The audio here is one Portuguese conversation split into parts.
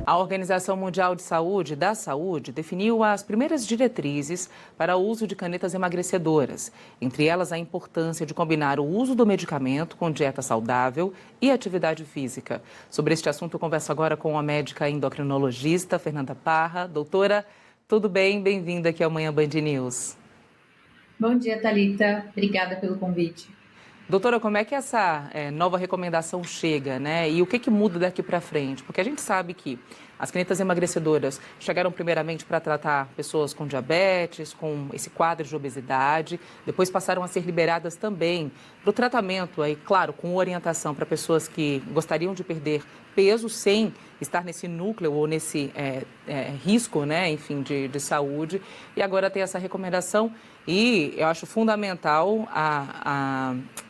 A Organização Mundial de Saúde, da Saúde, definiu as primeiras diretrizes para o uso de canetas emagrecedoras. Entre elas, a importância de combinar o uso do medicamento com dieta saudável e atividade física. Sobre este assunto, eu converso agora com a médica endocrinologista Fernanda Parra. Doutora, tudo bem? Bem-vinda aqui ao Manhã Band News. Bom dia, Thalita. Obrigada pelo convite. Doutora, como é que essa nova recomendação chega, né? E o que muda daqui para frente? Porque a gente sabe que as canetas emagrecedoras chegaram primeiramente para tratar pessoas com diabetes, com esse quadro de obesidade, depois passaram a ser liberadas também para o tratamento, aí, claro, com orientação para pessoas que gostariam de perder peso sem estar nesse núcleo ou nesse risco, né, enfim, de saúde. E agora tem essa recomendação e eu acho fundamental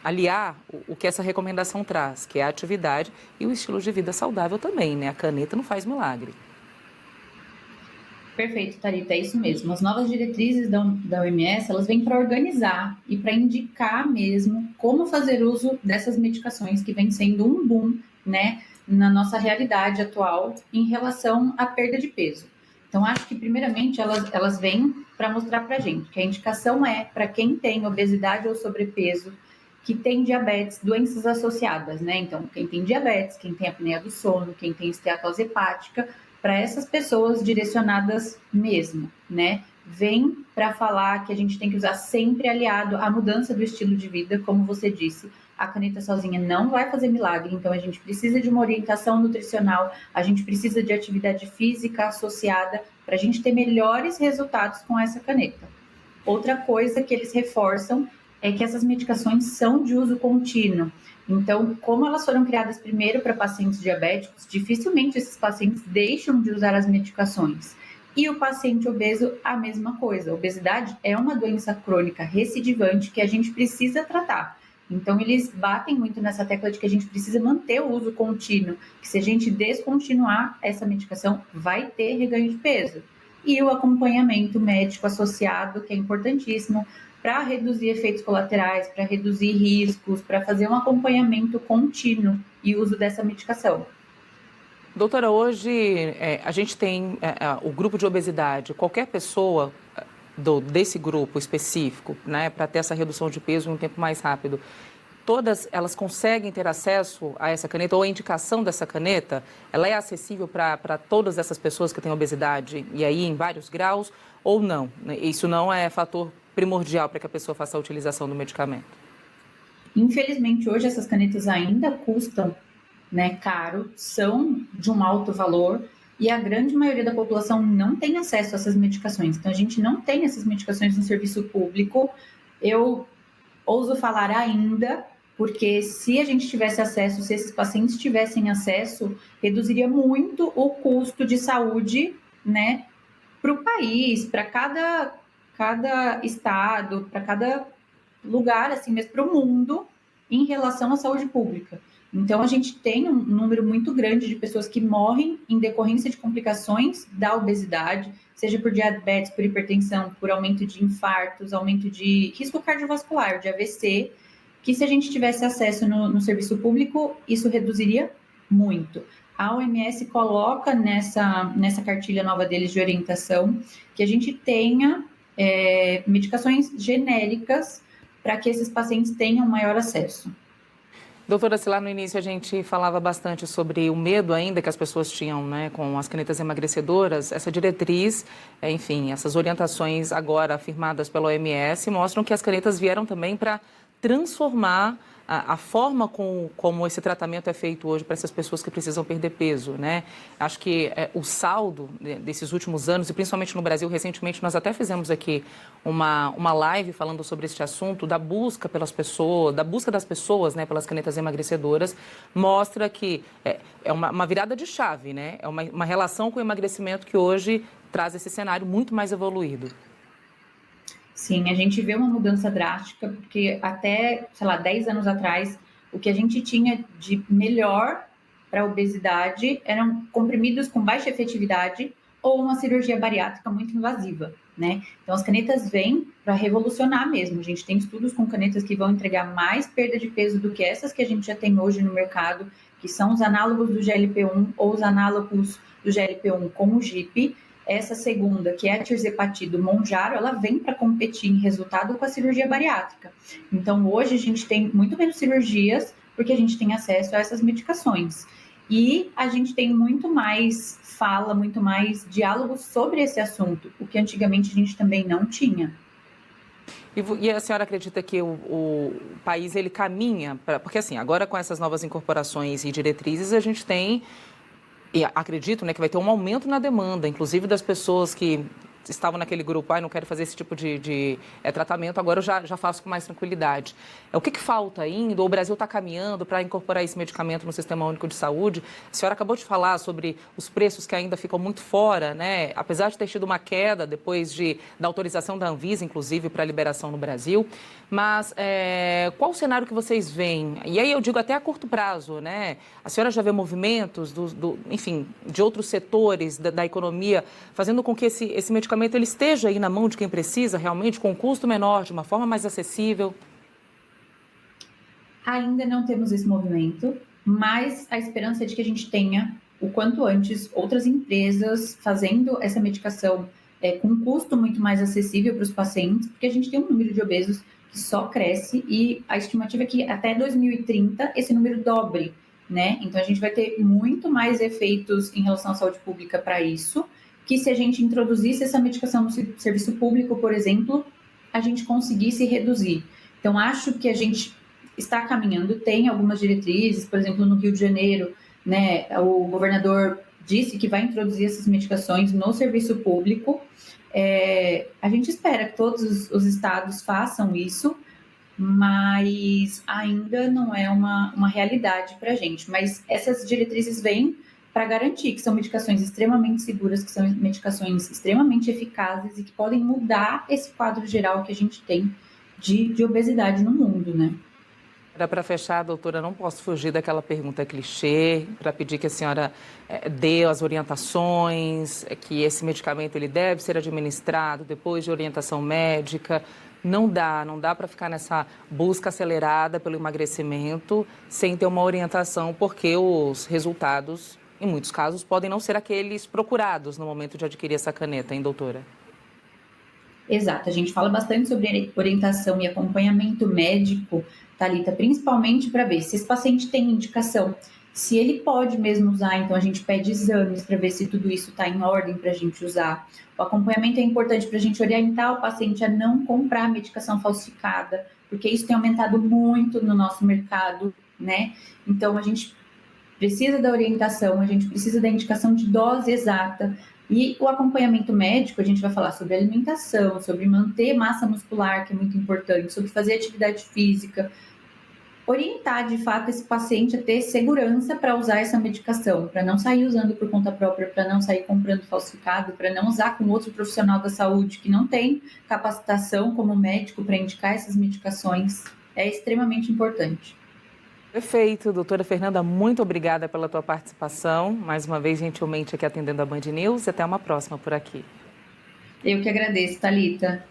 aliar o que essa recomendação traz, que é a atividade e o estilo de vida saudável também, né? A caneta não faz milagre. Perfeito, Thalita, é isso mesmo. As novas diretrizes da OMS, elas vêm para organizar e para indicar mesmo como fazer uso dessas medicações que vem sendo um boom, né, na nossa realidade atual em relação à perda de peso. Então, acho que, primeiramente, elas vêm para mostrar para a gente que a indicação é para quem tem obesidade ou sobrepeso, que tem diabetes, doenças associadas, né? Então, quem tem diabetes, quem tem apneia do sono, quem tem esteatose hepática, para essas pessoas direcionadas mesmo, né? Vem para falar que a gente tem que usar sempre aliado à mudança do estilo de vida, como você disse. A caneta sozinha não vai fazer milagre, então a gente precisa de uma orientação nutricional, a gente precisa de atividade física associada para a gente ter melhores resultados com essa caneta. Outra coisa que eles reforçam é que essas medicações são de uso contínuo. Então, como elas foram criadas primeiro para pacientes diabéticos, dificilmente esses pacientes deixam de usar as medicações. E o paciente obeso, a mesma coisa. A obesidade é uma doença crônica recidivante que a gente precisa tratar. Então, eles batem muito nessa tecla de que a gente precisa manter o uso contínuo, que se a gente descontinuar essa medicação, vai ter reganho de peso. E o acompanhamento médico associado, que é importantíssimo, para reduzir efeitos colaterais, para reduzir riscos, para fazer um acompanhamento contínuo e uso dessa medicação. Doutora, hoje a gente tem o grupo de obesidade. Qualquer pessoa desse grupo específico, né, para ter essa redução de peso em um tempo mais rápido, todas elas conseguem ter acesso a essa caneta ou a indicação dessa caneta? Ela é acessível para todas essas pessoas que têm obesidade e aí em vários graus ou não? Isso não é fator primordial para que a pessoa faça a utilização do medicamento? Infelizmente, hoje essas canetas ainda custam, né, caro, são de um alto valor e a grande maioria da população não tem acesso a essas medicações. Então, a gente não tem essas medicações no serviço público. Eu ouso falar ainda, porque se a gente tivesse acesso, se esses pacientes tivessem acesso, reduziria muito o custo de saúde, né, para o país, para cada estado, para cada lugar, assim mesmo, para o mundo, em relação à saúde pública. Então, a gente tem um número muito grande de pessoas que morrem em decorrência de complicações da obesidade, seja por diabetes, por hipertensão, por aumento de infartos, aumento de risco cardiovascular, de AVC, que se a gente tivesse acesso no serviço público, isso reduziria muito. A OMS coloca nessa cartilha nova deles de orientação que a gente tenha medicações genéricas para que esses pacientes tenham maior acesso. Doutora, se lá no início a gente falava bastante sobre o medo ainda que as pessoas tinham, né, com as canetas emagrecedoras, essa diretriz, enfim, essas orientações agora afirmadas pela OMS mostram que as canetas vieram também para transformar a forma como esse tratamento é feito hoje para essas pessoas que precisam perder peso, né? Acho que o saldo desses últimos anos, e principalmente no Brasil, recentemente nós até fizemos aqui uma live falando sobre este assunto, da busca pelas pessoas, da busca das pessoas, né, pelas canetas emagrecedoras, mostra que é uma virada de chave, né? É uma relação com o emagrecimento que hoje traz esse cenário muito mais evoluído. Sim, a gente vê uma mudança drástica, porque até, 10 anos atrás, o que a gente tinha de melhor para a obesidade eram comprimidos com baixa efetividade ou uma cirurgia bariátrica muito invasiva, né? Então, as canetas vêm para revolucionar mesmo. A gente tem estudos com canetas que vão entregar mais perda de peso do que essas que a gente já tem hoje no mercado, que são os análogos do GLP-1 ou os análogos do GLP-1 com o GIP. Essa segunda, que é a tirzepatide Mounjaro, ela vem para competir em resultado com a cirurgia bariátrica. Então, hoje a gente tem muito menos cirurgias porque a gente tem acesso a essas medicações. E a gente tem muito mais fala, muito mais diálogo sobre esse assunto, o que antigamente a gente também não tinha. E a senhora acredita que o país ele caminha para... Porque assim, agora com essas novas incorporações e diretrizes, a gente tem... E acredito, né, que vai ter um aumento na demanda, inclusive das pessoas que estavam naquele grupo, não quero fazer esse tipo de tratamento, agora eu já faço com mais tranquilidade. O que falta ainda? O Brasil está caminhando para incorporar esse medicamento no Sistema Único de Saúde? A senhora acabou de falar sobre os preços que ainda ficam muito fora, né? Apesar de ter tido uma queda depois da autorização da Anvisa, inclusive, para a liberação no Brasil. Mas qual o cenário que vocês veem? E aí eu digo até a curto prazo, né? A senhora já vê movimentos, enfim, de outros setores da economia, fazendo com que esse medicamento ele esteja aí na mão de quem precisa, realmente, com um custo menor, de uma forma mais acessível? Ainda não temos esse movimento, mas a esperança é de que a gente tenha, o quanto antes, outras empresas fazendo essa medicação com um custo muito mais acessível para os pacientes, porque a gente tem um número de obesos que só cresce e a estimativa é que até 2030 esse número dobre, né? Então a gente vai ter muito mais efeitos em relação à saúde pública para isso, que se a gente introduzisse essa medicação no serviço público, por exemplo, a gente conseguisse reduzir. Então acho que a gente está caminhando, tem algumas diretrizes, por exemplo, no Rio de Janeiro, né, o governador disse que vai introduzir essas medicações no serviço público. A gente espera que todos os estados façam isso, mas ainda não é uma realidade para a gente. Mas essas diretrizes vêm para garantir que são medicações extremamente seguras, que são medicações extremamente eficazes e que podem mudar esse quadro geral que a gente tem de obesidade no mundo, né? Para fechar, doutora, não posso fugir daquela pergunta clichê, para pedir que a senhora dê as orientações, que esse medicamento ele deve ser administrado depois de orientação médica. Não dá para ficar nessa busca acelerada pelo emagrecimento sem ter uma orientação, porque os resultados, em muitos casos, podem não ser aqueles procurados no momento de adquirir essa caneta, hein, doutora? Exato, a gente fala bastante sobre orientação e acompanhamento médico, Thalita, principalmente para ver se esse paciente tem indicação, se ele pode mesmo usar, então a gente pede exames para ver se tudo isso está em ordem para a gente usar. O acompanhamento é importante para a gente orientar o paciente a não comprar medicação falsificada, porque isso tem aumentado muito no nosso mercado, né? Então a gente precisa da orientação, a gente precisa da indicação de dose exata. E o acompanhamento médico, a gente vai falar sobre alimentação, sobre manter massa muscular, que é muito importante, sobre fazer atividade física, orientar de fato esse paciente a ter segurança para usar essa medicação, para não sair usando por conta própria, para não sair comprando falsificado, para não usar com outro profissional da saúde que não tem capacitação como médico para indicar essas medicações. É extremamente importante. Perfeito, doutora Fernanda, muito obrigada pela tua participação, mais uma vez gentilmente aqui atendendo a Band News, e até uma próxima por aqui. Eu que agradeço, Thalita.